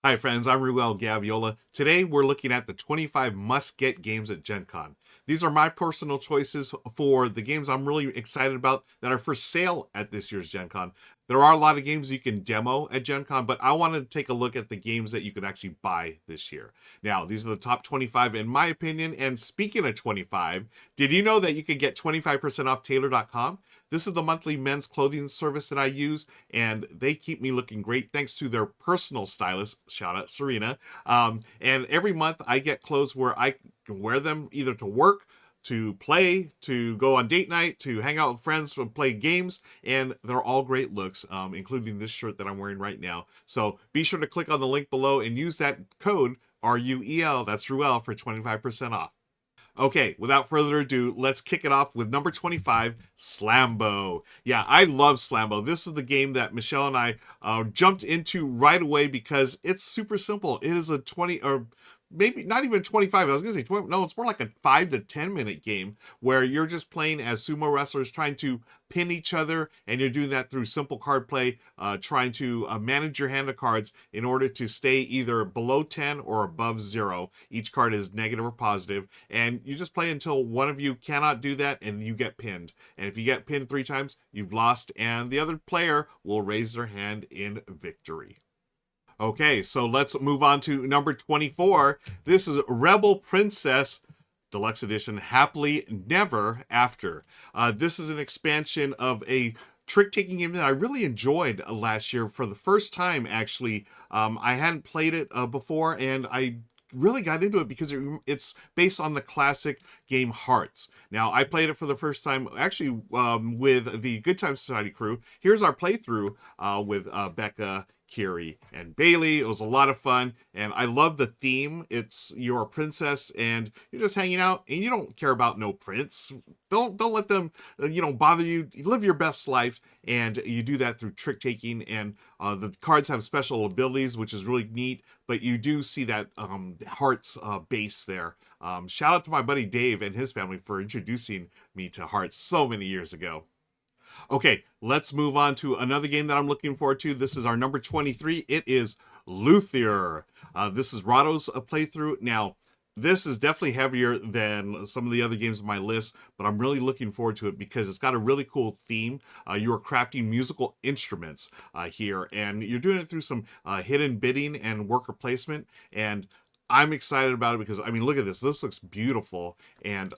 Hi friends, I'm Ruel Gaviola. Today we're looking at the 25 must-get games at Gen Con. These are my personal choices for the games I'm really excited about that are for sale at this year's Gen Con. There are a lot of games you can demo at Gen Con, but I want to take a look at the games that you can actually buy this year. Now, these are the top 25 in my opinion, and speaking of 25, did you know that you can get 25% off Taylor.com? This is the monthly men's clothing service that I use, and they keep me looking great thanks to their personal stylist, shout out Serena. And every month I get clothes where I can wear them either to work, to play, to go on date night, to hang out with friends, to play games, and they're all great looks, including this shirt that I'm wearing right now. So be sure to click on the link below and use that code RUEL, that's Ruel, for 25% off. Okay, without further ado, let's kick it off with number 25, Slambo. Yeah, I love Slambo. This is the game that Michelle and I jumped into right away because it's super simple. It is a 20 or maybe not even 25. I was going to say 20. No, it's more like a 5 to 10 minute game where you're just playing as sumo wrestlers trying to pin each other, and you're doing that through simple card play, trying to manage your hand of cards in order to stay either below 10 or above 0. Each card is negative or positive, and you just play until one of you cannot do that and you get pinned. And if you get pinned 3 times, you've lost, and the other player will raise their hand in victory. Okay, so let's move on to number 24. This is Rebel Princess Deluxe Edition, Happily Never After. This is an expansion of a trick-taking game that I really enjoyed last year for the first time, actually. I hadn't played it before, and I really got into it because it's based on the classic game Hearts. Now, I played it for the first time, actually, with the Good Time Society crew. Here's our playthrough with Becca, Kiri, and Bailey. It was a lot of fun, and I love the theme. It's you're a princess, and you're just hanging out, and you don't care about no prince. Don't let them, bother you. You live your best life, and you do that through trick taking. And the cards have special abilities, which is really neat. But you do see that Hearts base there. Shout out to my buddy Dave and his family for introducing me to Hearts so many years ago. Okay, let's move on to another game that I'm looking forward to. This is our number 23. It is Luthier. This is Rahdo's playthrough. Now, this is definitely heavier than some of the other games on my list, but I'm really looking forward to it because it's got a really cool theme. You are crafting musical instruments here, and you're doing it through some hidden bidding and worker placement, and I'm excited about it because, I mean, look at this. This looks beautiful, and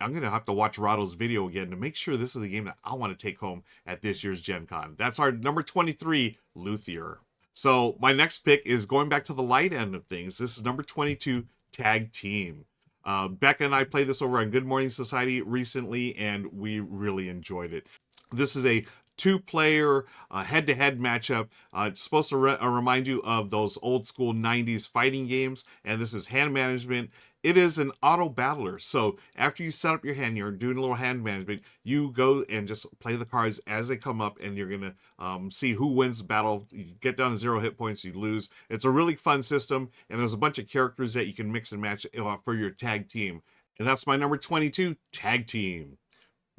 I'm going to have to watch Rahdo's video again to make sure this is the game that I want to take home at this year's Gen Con. That's our number 23, Luthier. So my next pick is going back to the light end of things. This is number 22, Tag Team. Becca and I played this over on Good Morning Society recently, and we really enjoyed it. This is a 2-player head-to-head matchup. It's supposed to remind you of those old school 90s fighting games, and this is hand management. It is an auto battler. So after you set up your hand, you're doing a little hand management, you go and just play the cards as they come up, and you're going to see who wins the battle. You get down to 0 hit points, you lose. It's a really fun system, and there's a bunch of characters that you can mix and match for your tag team. And that's my number 22, Tag Team.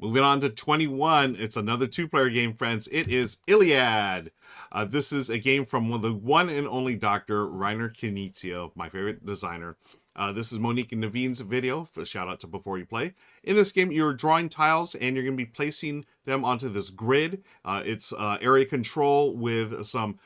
Moving on to 21, it's another 2-player game, friends. It is Iliad. This is a game from the one and only Dr. Reiner Knizia, my favorite designer. This is Monique and Naveen's video. Shout out to Before You Play. In this game, you're drawing tiles, and you're going to be placing them onto this grid. It's area control with some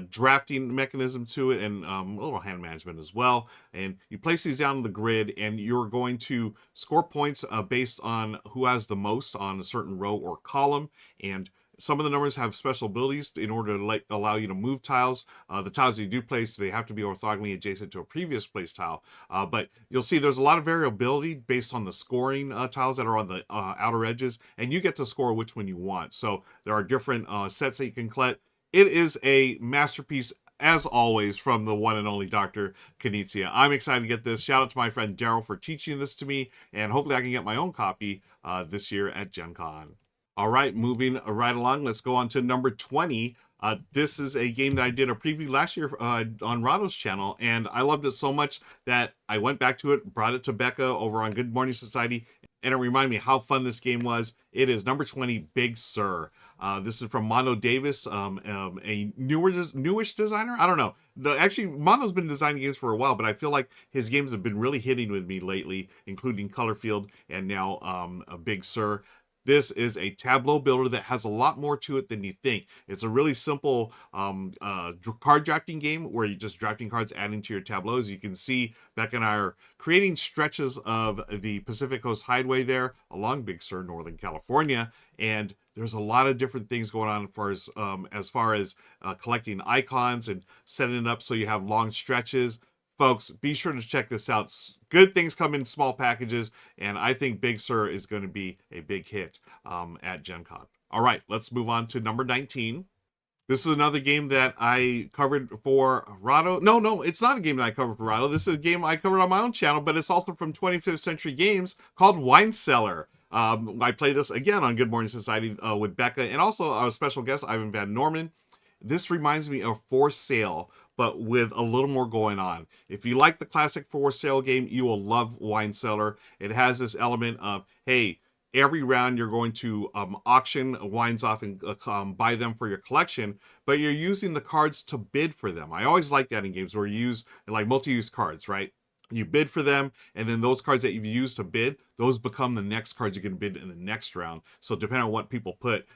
drafting mechanism to it, and a little hand management as well. And you place these down on the grid, and you're going to score points based on who has the most on a certain row or column. And some of the numbers have special abilities in order to allow you to move tiles. The tiles that you do place, they have to be orthogonally adjacent to a previous place tile. But you'll see there's a lot of variability based on the scoring tiles that are on the outer edges, and you get to score which one you want. So there are different sets that you can collect. It is a masterpiece, as always, from the one and only Dr. Knizia. I'm excited to get this. Shout out to my friend Daryl for teaching this to me, and hopefully I can get my own copy this year at Gen Con. All right, moving right along, let's go on to number 20. This is a game that I did a preview last year on Rahdo's channel, and I loved it so much that I went back to it, brought it to Becca over on Good Morning Society, and it reminded me how fun this game was. It is number 20, Big Sur. This is from Mondo Davis, a newish designer. I don't know. Actually, Mondo's been designing games for a while, but I feel like his games have been really hitting with me lately, including Colorfield and now a Big Sur. This is a tableau builder that has a lot more to it than you think. It's a really simple card drafting game where you're just drafting cards, adding to your tableaus. You can see Becca and I are creating stretches of the Pacific Coast Highway there along Big Sur, Northern California. And there's a lot of different things going on as far as collecting icons and setting it up so you have long stretches. Folks, be sure to check this out. Good things come in small packages, and I think Big Sur is going to be a big hit at Gen Con. All right, let's move on to number 19. This is another game that I covered for Rahdo. No, it's not a game that I covered for Rahdo. This is a game I covered on my own channel, but it's also from 25th Century Games called Wine Cellar. I played this again on Good Morning Society with Becca and also our special guest, Ivan Van Norman. This reminds me of For Sale, but with a little more going on. If you like the classic For Sale game, you will love Wine Cellar. It has this element of, hey, every round you're going to auction wines off and buy them for your collection, but you're using the cards to bid for them. I always like that in games where you use like multi-use cards, right? You bid for them, and then those cards that you've used to bid, those become the next cards you can bid in the next round. So depending on what people put,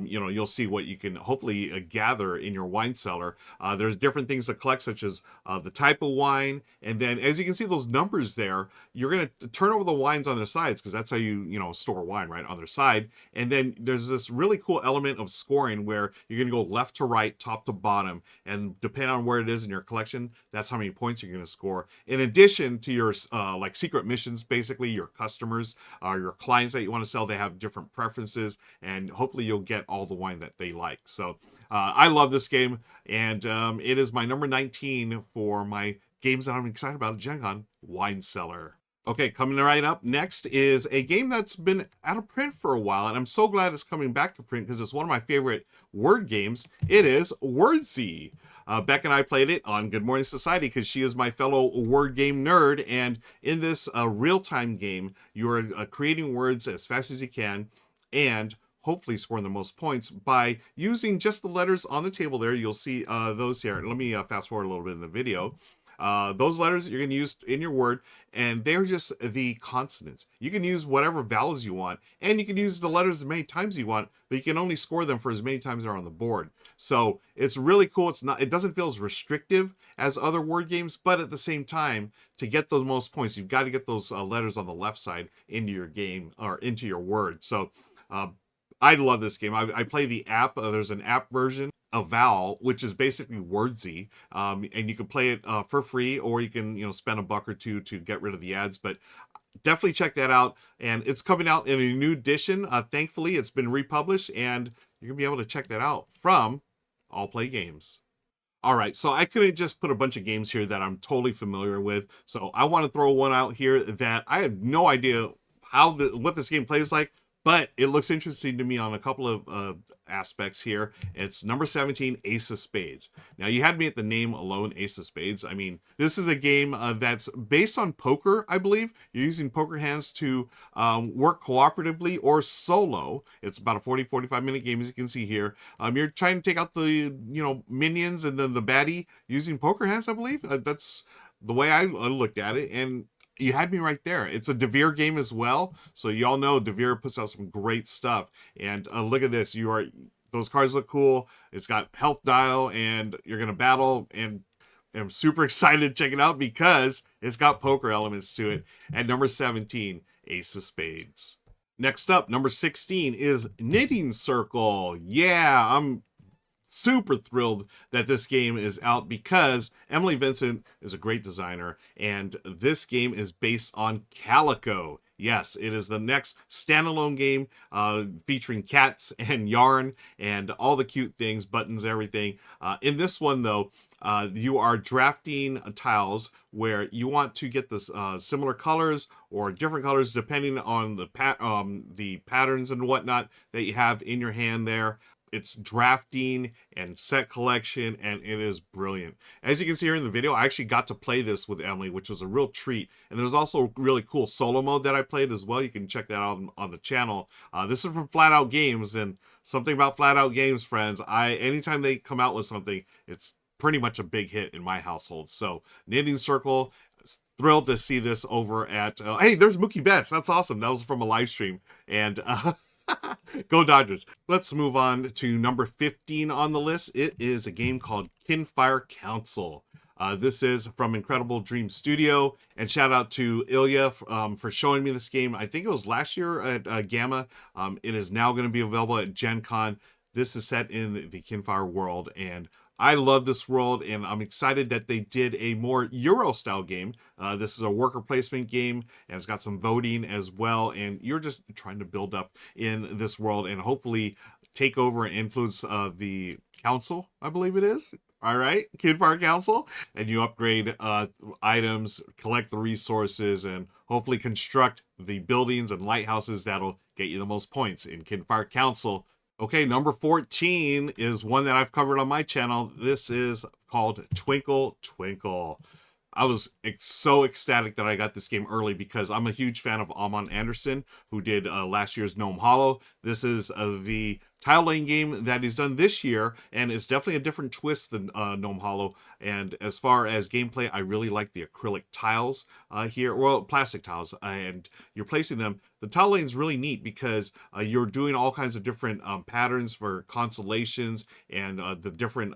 you'll see what you can hopefully gather in your wine cellar. There's different things to collect, such as the type of wine, and then as you can see those numbers there, you're going to turn over the wines on their sides because that's how you store wine, right, on their side. And then there's this really cool element of scoring where you're going to go left to right, top to bottom, and depending on where it is in your collection, that's how many points you're going to score. In addition to your like secret missions, basically your customers, your clients that you want to sell, they have different preferences, and hopefully you'll get all the wine that they like. So I love this game, and it is my number 19 for my games that I'm excited about at Gen Con, Wine Cellar. Okay, coming right up next is a game that's been out of print for a while, and I'm so glad it's coming back to print because it's one of my favorite word games. It is Wordsy. Beck and I played it on Good Morning Society because she is my fellow word game nerd, and in this real-time game, you're creating words as fast as you can and hopefully scoring the most points by using just the letters on the table there. You'll see those here. Let me fast forward a little bit in the video. Those letters that you're going to use in your word, and they're just the consonants. You can use whatever vowels you want, and you can use the letters as many times you want, but you can only score them for as many times they're on the board. So it's really cool. It doesn't feel as restrictive as other word games, but at the same time, to get the most points, you've got to get those letters on the left side into your game or into your word. So I love this game. I play the app. There's an app version of Vowel, which is basically Wordsy, and you can play it for free, or you can spend $1 or $2 to get rid of the ads. But definitely check that out. And it's coming out in a new edition. Thankfully, it's been republished, and you're gonna be able to check that out from All Play Games. All right, so I couldn't just put a bunch of games here that I'm totally familiar with. So I want to throw one out here that I have no idea what this game plays like, but it looks interesting to me on a couple of aspects here. It's number 17, Ace of Spades. Now, you had me at the name alone, Ace of Spades. I mean, this is a game that's based on poker, I believe. You're using poker hands to work cooperatively or solo. It's about a 45 minute game, as you can see here. You're trying to take out the minions and then the baddie using poker hands, I believe. That's the way I looked at it. And you had me right there. It's a Devere game as well. So y'all know Devere puts out some great stuff. And look at this. Those cards look cool. It's got health dial, and you're going to battle. And I'm super excited to check it out because it's got poker elements to it. At number 17, Ace of Spades. Next up, number 16 is Knitting Circle. Yeah, I'm super thrilled that this game is out because Emily Vincent is a great designer, and this game is based on Calico. Yes, it is the next standalone game featuring cats and yarn and all the cute things, buttons, everything. In this one, though, you are drafting tiles where you want to get this similar colors or different colors depending on the patterns and whatnot that you have in your hand there. it's drafting and set collection, and it is brilliant. As you can see here in the video, I actually got to play this with Emily, which was a real treat. And there's also a really cool solo mode that I played as well. You can check that out on the channel. This is from Flat Out Games, and something about Flat Out Games, friends, anytime they come out with something, it's pretty much a big hit in my household. So Knitting Circle, thrilled to see this over at, hey, there's Mookie Betts. That's awesome. That was from a live stream. And go Dodgers. Let's move on to number 15 on the list. It is a game called Kinfire Council. This is from Incredible Dream Studio, and shout out to Iliad for showing me this game. I think it was last year at Gamma. It is now going to be available at Gen Con. This is set in the Kinfire world, and I love this world, and I'm excited that they did a more Euro-style game. This is a worker placement game, and it's got some voting as well, and you're just trying to build up in this world and hopefully take over and influence the council, I believe it is. All right, Kinfire Council, and you upgrade items, collect the resources, and hopefully construct the buildings and lighthouses that'll get you the most points in Kinfire Council. Okay, number 14 is one that I've covered on my channel. This is called Twinkle Twinkle. I was so ecstatic that I got this game early because I'm a huge fan of Amon Anderson, who did last year's Gnome Hollow. This is the tile laying game that he's done this year, and it's definitely a different twist than Gnome Hollow. And as far as gameplay, I really like the acrylic tiles here, well, plastic tiles, and you're placing them. The tile laying is really neat because you're doing all kinds of different patterns for constellations and the different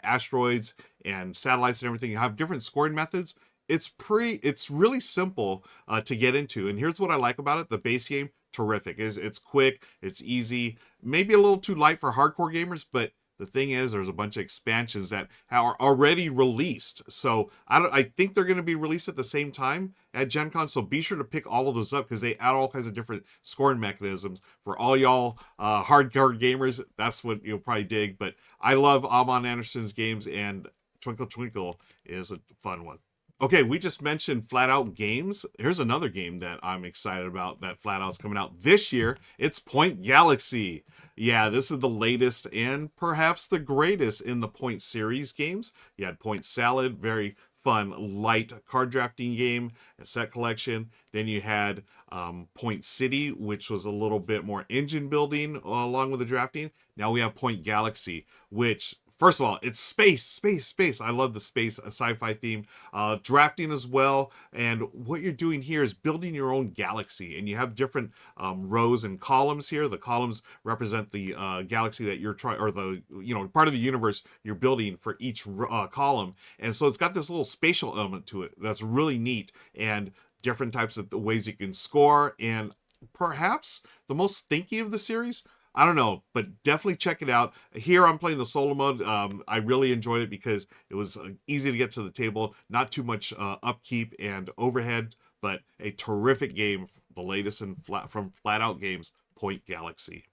asteroids and satellites and everything. You have different scoring methods. It's really simple to get into. And here's what I like about it. The base game, terrific. It's quick, it's easy, maybe a little too light for hardcore gamers, but the thing is, there's a bunch of expansions that are already released. So I think they're going to be released at the same time at Gen Con. So be sure to pick all of those up because they add all kinds of different scoring mechanisms for all y'all hardcore gamers. That's what you'll probably dig. But I love Amon Anderson's games, and Twinkle Twinkle is a fun one. Okay, we just mentioned Flat Out Games. Here's another game that I'm excited about that Flat Out's coming out this year. It's Point Galaxy. Yeah, this is the latest and perhaps the greatest in the Point series games. You had Point Salad, very fun, light card drafting game, a set collection. Then you had Point City, which was a little bit more engine building along with the drafting. Now we have Point Galaxy, which, first of all, it's space. I love the space sci-fi theme. Drafting as well. And what you're doing here is building your own galaxy. And you have different rows and columns here. The columns represent the galaxy that you're trying, or the, part of the universe you're building for each column. And so it's got this little spatial element to it that's really neat. And different types of ways you can score. And perhaps the most thinky of the series, I don't know, but definitely check it out. Here I'm playing the solo mode. I really enjoyed it because it was easy to get to the table, not too much upkeep and overhead, but a terrific game, the latest from Flat Out Games, Point Galaxy.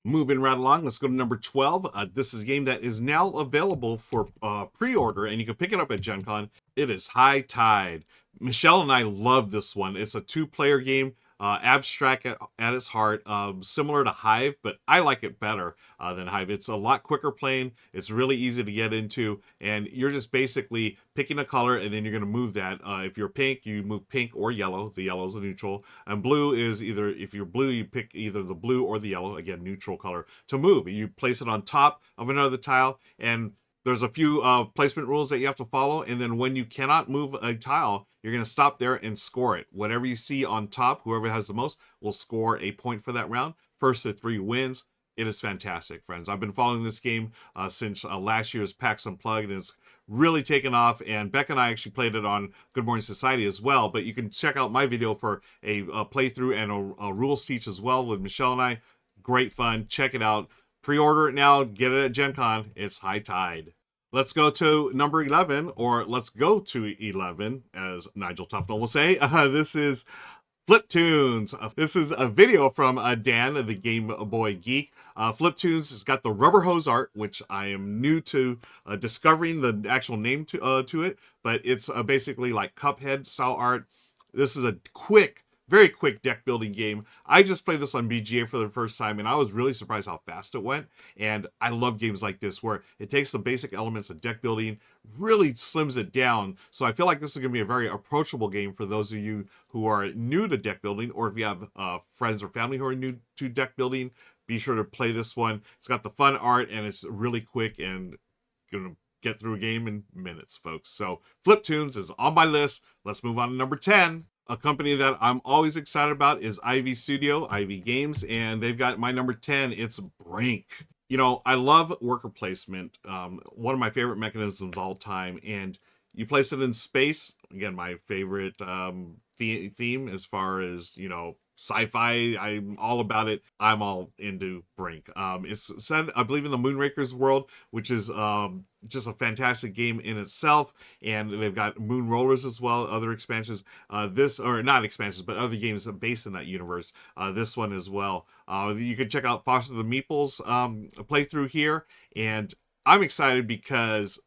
Moving right along, let's go to number 12. This is a game that is now available for pre-order, and you can pick it up at Gen Con. It is High Tide. Michelle and I love this one. It's a 2-player game. Abstract at its heart, similar to Hive, but I like it better than Hive. It's a lot quicker playing. It's really easy to get into, and you're just basically picking a color, and then you're going to move that. If you're pink, you move pink or yellow. The yellow is a neutral, and blue is either, if you're blue, you pick either the blue or the yellow, again, neutral color, to move. You place it on top of another tile, and there's a few placement rules that you have to follow, and then when you cannot move a tile, you're going to stop there and score it. Whatever you see on top, whoever has the most will score a point for that round. First to 3 wins. It is fantastic, friends. I've been following this game since last year's PAX Unplugged, and it's really taken off, and Becca and I actually played it on Good Morning Society as well, but you can check out my video for a playthrough and a rules teach as well with Michelle and I. Great fun. Check it out. Pre-order it now. Get it at Gen Con. It's High Tide. Let's go to number 11, or let's go to 11, as Nigel Tufnell will say. This is Fliptoons. This is a video from Dan, the Game Boy Geek. Fliptoons has got the rubber hose art, which I am new to discovering the actual name to it, but it's basically like Cuphead style art. This is a quick, Very quick deck building game. I just played this on BGA for the first time, and I was really surprised how fast it went. And I love games like this where it takes the basic elements of deck building, really slims it down. So I feel like this is going to be a very approachable game for those of you who are new to deck building, or if you have friends or family who are new to deck building, be sure to play this one. It's got the fun art, and it's really quick and going to get through a game in minutes, folks. So Fliptoons is on my list. Let's move on to number 10. A company that I'm always excited about is Ivy Studio, Ivy Games, and they've got my number 10. It's Brink. You know, I love worker placement. One of my favorite mechanisms of all time. And you place it in space. Again, my favorite theme as far as, you know, sci-fi. I'm all about it. I'm all into Brink. It's set, I believe, in the Moonrakers world, which is just a fantastic game in itself. And they've got Moon Rollers as well, other expansions. Or not expansions, but other games based in that universe. This one as well. You can check out Foster the Meeple's playthrough here. And I'm excited because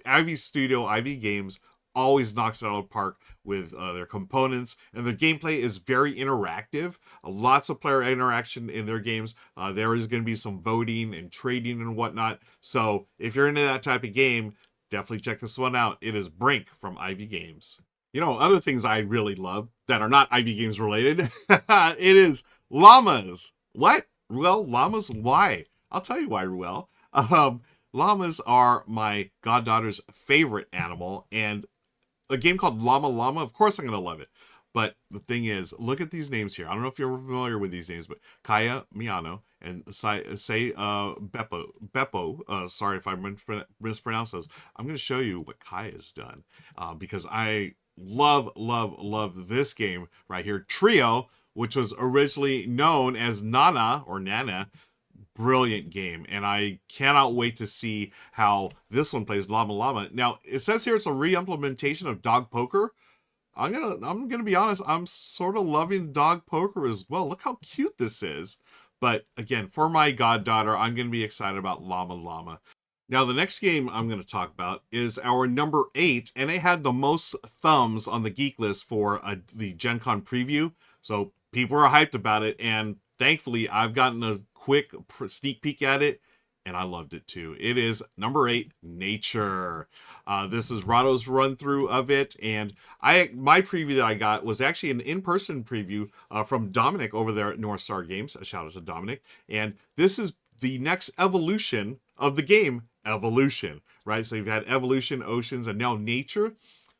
Ivy Studio, Ivy Games always knocks it out of the park with their components, and their gameplay is very interactive. Lots of player interaction in their games. There is going to be some voting and trading and whatnot. So if you're into that type of game, definitely check this one out. It is Brink from Ivy Games. You know, other things I really love that are not Ivy Games related, it is llamas. What? Ruel, llamas? Why? I'll tell you why, Ruel. Llamas are my goddaughter's favorite animal, and a game called Llama Llama, of course I'm going to love it. But the thing is, look at these names here. I don't know if you're familiar with these names, but Kaya Miano and Beppo. Sorry if I mispronounced those. I'm going to show you what Kaya's done because I love this game right here. Trio, which was originally known as Nana or Nana. Brilliant game, and I cannot wait to see how this one plays Llama Llama. Now, it says here it's a re-implementation of dog poker. I'm gonna be honest, I'm sort of loving dog poker as well. Look how cute this is. But again, for my goddaughter, I'm gonna be excited about Llama Llama. Now, the next game I'm going to talk about is our number 8, and it had the most thumbs on the geek list for the Gen Con preview. So people are hyped about it, and thankfully, I've gotten a quick sneak peek at it, and I loved it too. It is number 8, Nature. This is Rahdo's run through of it, and my preview that I got was actually an in-person preview from Dominic over there at North Star Games. A shout out to Dominic. And this is the next evolution of the game, Evolution, right? So you've had Evolution, Oceans, and now Nature.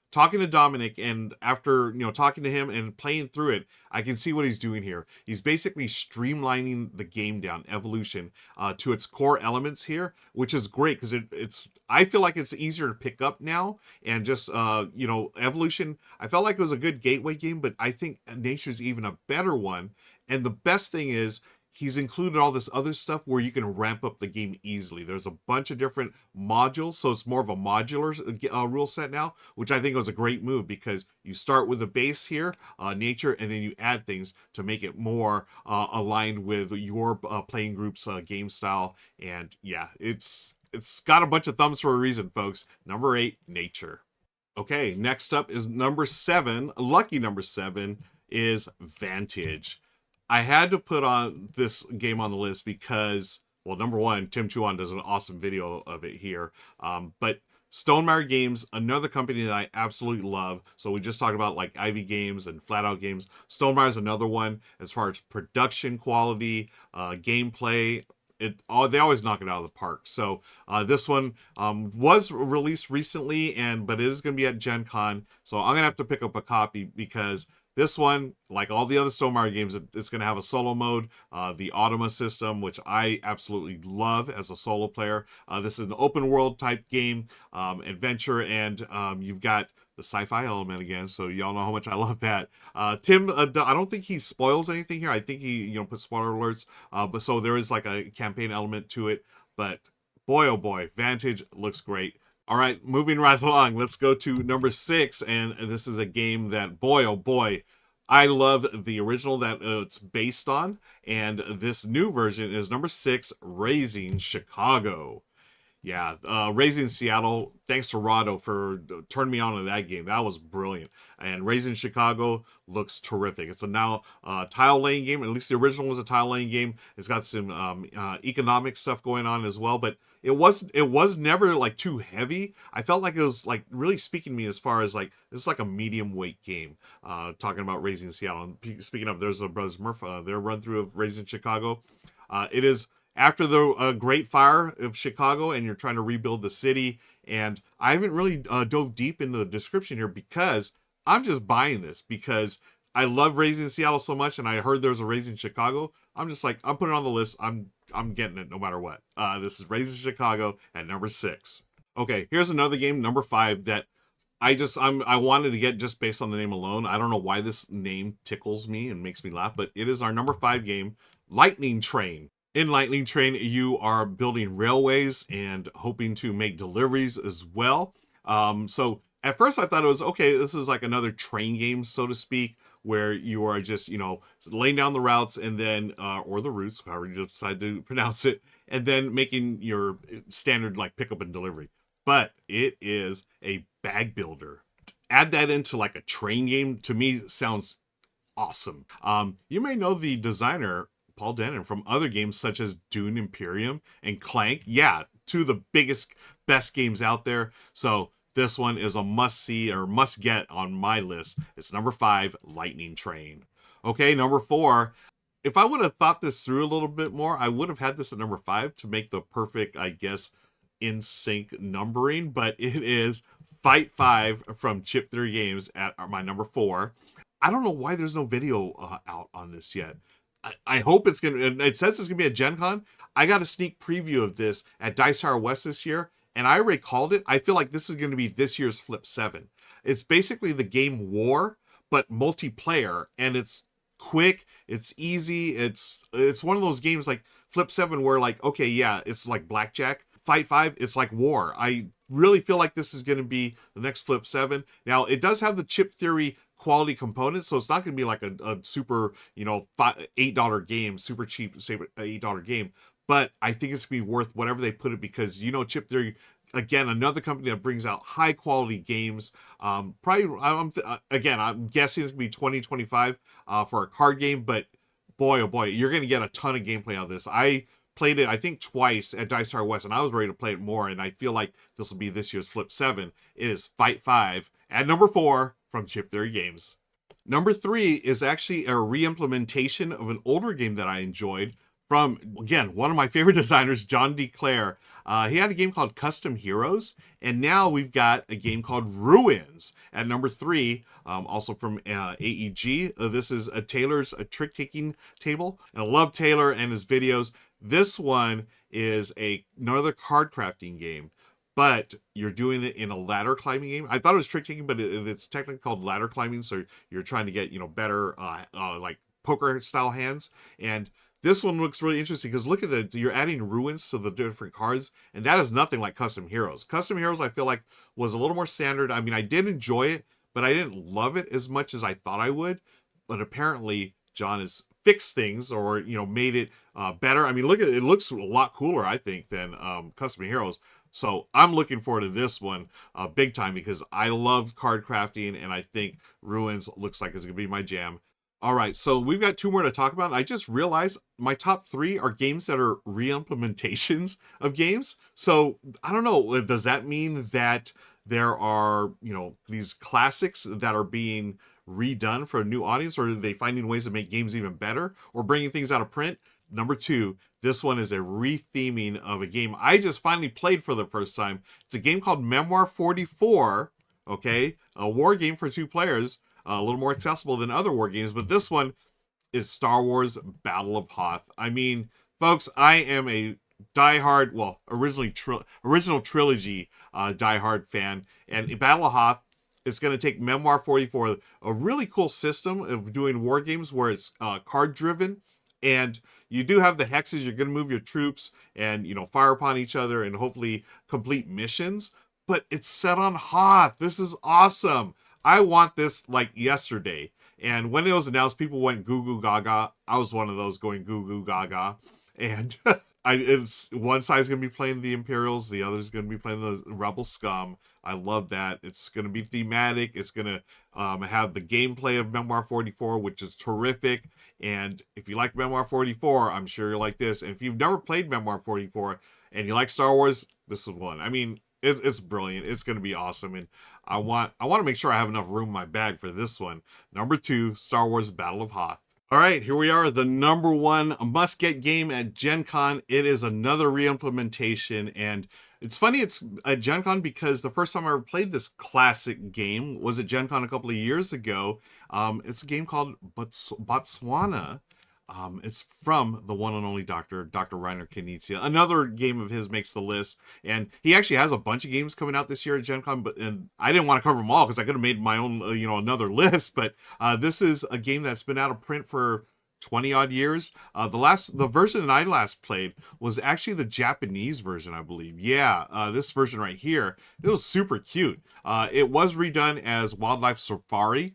Talking to Dominic, and after talking to him and playing through it, I can see what he's doing here. He's basically streamlining the game down, Evolution, to its core elements here, which is great because it's. I feel like it's easier to pick up now, and just Evolution. I felt like it was a good gateway game, but I think Nature's even a better one. And the best thing is, he's included all this other stuff where you can ramp up the game easily. There's a bunch of different modules, so it's more of a modular rule set now, which I think was a great move because you start with the base here, Nature, and then you add things to make it more aligned with your playing group's game style. And yeah, it's got a bunch of thumbs for a reason, folks. Number 8, Nature. Okay, next up is number 7. Lucky number 7 is Vantage. I had to put on this game on the list because, well, number 1, Tim Chuan does an awesome video of it here. But Stonemaier Games, another company that I absolutely love. So we just talked about like Ivy Games and Flat Out Games. Stonemaier is another one as far as production quality, gameplay. They always knock it out of the park. So this one was released recently, but it is going to be at Gen Con. So I'm going to have to pick up a copy because this one, like all the other Stonemaier games, it's going to have a solo mode, the Automa system, which I absolutely love as a solo player. This is an open world type game, adventure, and you've got the sci-fi element again, so y'all know how much I love that. Tim, I don't think he spoils anything here. I think he puts spoiler alerts, but so there is like a campaign element to it. But boy, oh boy, Vantage looks great. All right, moving right along, let's go to number 6, and this is a game that, boy, oh boy, I love the original that it's based on, and this new version is number 6, Raising Chicago. Yeah, Raising Seattle, thanks to Rahdo for turning me on to that game. That was brilliant. And Raising Chicago looks terrific. It's a now tile laying game. At least the original was a tile laying game. It's got some economic stuff going on as well, but it was never like too heavy. I felt like it was like really speaking to me as far as like this is like a medium weight game. Talking about Raising Seattle. And speaking of, there's a Brothers Murph, their run through of Raising Chicago. It is after the Great Fire of Chicago, and you're trying to rebuild the city. And I haven't really dove deep into the description here because I'm just buying this because I love Raising Seattle so much, and I heard there's a Raising Chicago. I'm just like, I'm putting it on the list. I'm getting it no matter what. This is Raising Chicago at number 6. Okay, here's another game, number 5, that I wanted to get just based on the name alone. I don't know why this name tickles me and makes me laugh, but it is our number 5 game, Lightning Train. In Lightning Train, you are building railways and hoping to make deliveries as well. So at first I thought it was, okay, this is like another train game, so to speak, where you are just, laying down the routes and then, or the routes, however you decide to pronounce it, and then making your standard like pickup and delivery. But it is a bag builder. Add that into like a train game, to me, sounds awesome. You may know the designer, Paul Dennen, from other games such as Dune Imperium and Clank. Yeah, two of the biggest, best games out there. So this one is a must-see or must-get on my list. It's number 5, Lightning Train. Okay, number 4. If I would have thought this through a little bit more, I would have had this at number 5 to make the perfect, I guess, in-sync numbering. But it is Fight 5 from Chip Theory Games at my number 4. I don't know why there's no video out on this yet. I hope it's going to, it says it's going to be at Gen Con. I got a sneak preview of this at Dice Tower West this year, and I already called it. I feel like this is going to be this year's Flip 7. It's basically the game War, but multiplayer, and it's quick, it's easy, it's one of those games like Flip 7 where like, okay, yeah, it's like blackjack. Fight 5, it's like War. I really feel like this is going to be the next Flip 7. Now, it does have the Chip Theory quality components, so it's not going to be like a super, $8 game, super cheap, say $8 game. But I think it's going to be worth whatever they put it because, Chip Theory, again, another company that brings out high quality games. Probably, I'm guessing it's going to be 2025 for a card game, but boy, oh boy, you're going to get a ton of gameplay out of this. I played it, I think, twice at Dice Tower West, and I was ready to play it more, and I feel like this will be this year's Flip 7. It is Fight 5 at number 4 from Chip Theory Games. Number 3 is actually a re-implementation of an older game that I enjoyed from, again, one of my favorite designers, John D. Clare. He had a game called Custom Heroes, and now we've got a game called Ruins at number 3, also from AEG. This is Taylor's trick-taking table, and I love Taylor and his videos. This one is another card crafting game, but you're doing it in a ladder climbing game. I thought it was trick taking, but it's technically called ladder climbing. So you're trying to get, better, like poker style hands. And this one looks really interesting because look at it. You're adding ruins to the different cards, and that is nothing like Custom Heroes. Custom Heroes, I feel like, was a little more standard. I mean, I did enjoy it, but I didn't love it as much as I thought I would. But apparently, John has fixed things or, made it better. I mean, look at it. It looks a lot cooler, I think, than Custom Heroes. So I'm looking forward to this one big time because I love card crafting, and I think Ruins looks like it's going to be my jam. All right, so we've got 2 more to talk about. I just realized my top 3 are games that are re-implementations of games. So I don't know. Does that mean that there are, these classics that are being redone for a new audience, or are they finding ways to make games even better or bringing things out of print? Number 2, this one is a re-theming of a game I just finally played for the first time. It's a game called Memoir 44, okay? A war game for 2 players, a little more accessible than other war games, but this one is Star Wars Battle of Hoth. I mean, folks, I am a diehard, well, original trilogy diehard fan, and Battle of Hoth, it's going to take Memoir 44, a really cool system of doing war games where it's card driven, and you do have the hexes. You're going to move your troops and, fire upon each other and hopefully complete missions, but it's set on Hoth. This is awesome. I want this like yesterday. And when it was announced, people went goo goo gaga. I was one of those going goo goo gaga. And it's one side's gonna be playing the Imperials, the other's gonna be playing the Rebel Scum. I love that. It's gonna be thematic. It's gonna have the gameplay of Memoir 44, which is terrific. And if you like Memoir 44, I'm sure you like this. And if you've never played Memoir 44 and you like Star Wars, this is one. I mean, it's brilliant. It's gonna be awesome, and I want to make sure I have enough room in my bag for this one. Number 2, Star Wars Battle of Hoth. All right, here we are, the number 1 must-get game at Gen Con. It is another re-implementation, and it's funny it's at Gen Con because the first time I ever played this classic game was at Gen Con a couple of years ago. It's a game called Botswana. It's from the one and only Dr. Reiner Knizia. Another game of his makes the list, and he actually has a bunch of games coming out this year at Gen Con, and I didn't want to cover them all because I could have made my own, another list, but this is a game that's been out of print for 20 odd years. The version that I last played was actually the Japanese version, I believe. Yeah, this version right here, it was super cute. It was redone as Wildlife Safari.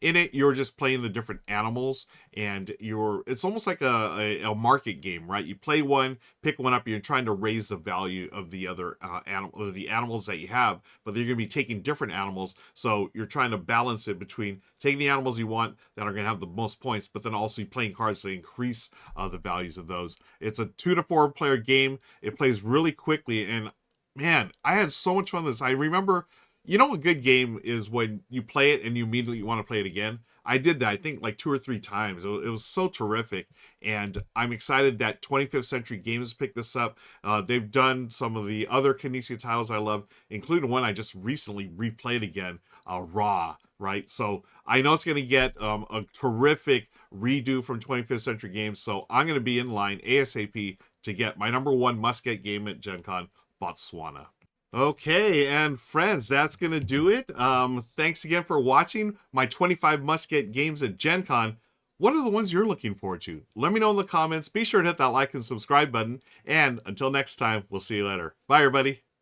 In it, you're just playing the different animals, and it's almost like a market game, right? You play one, pick one up, you're trying to raise the value of the other animals that you have, but you're going to be taking different animals, so you're trying to balance it between taking the animals you want that are going to have the most points, but then also playing cards to increase the values of those. It's a 2 to 4 player game. It plays really quickly, and man, I had so much fun with this. I remember... You know, a good game is when you play it and you immediately want to play it again. I did that, I think, like 2 or 3 times. It was so terrific. And I'm excited that 25th Century Games picked this up. They've done some of the other Knizia titles I love, including one I just recently replayed again, Raw, right? So I know it's going to get a terrific redo from 25th Century Games. So I'm going to be in line ASAP to get my number 1 must-get game at Gen Con, Botswana. Okay, and friends, that's going to do it. Thanks again for watching my 25 must-get games at Gen Con. What are the ones you're looking forward to? Let me know in the comments. Be sure to hit that like and subscribe button. And until next time, we'll see you later. Bye, everybody.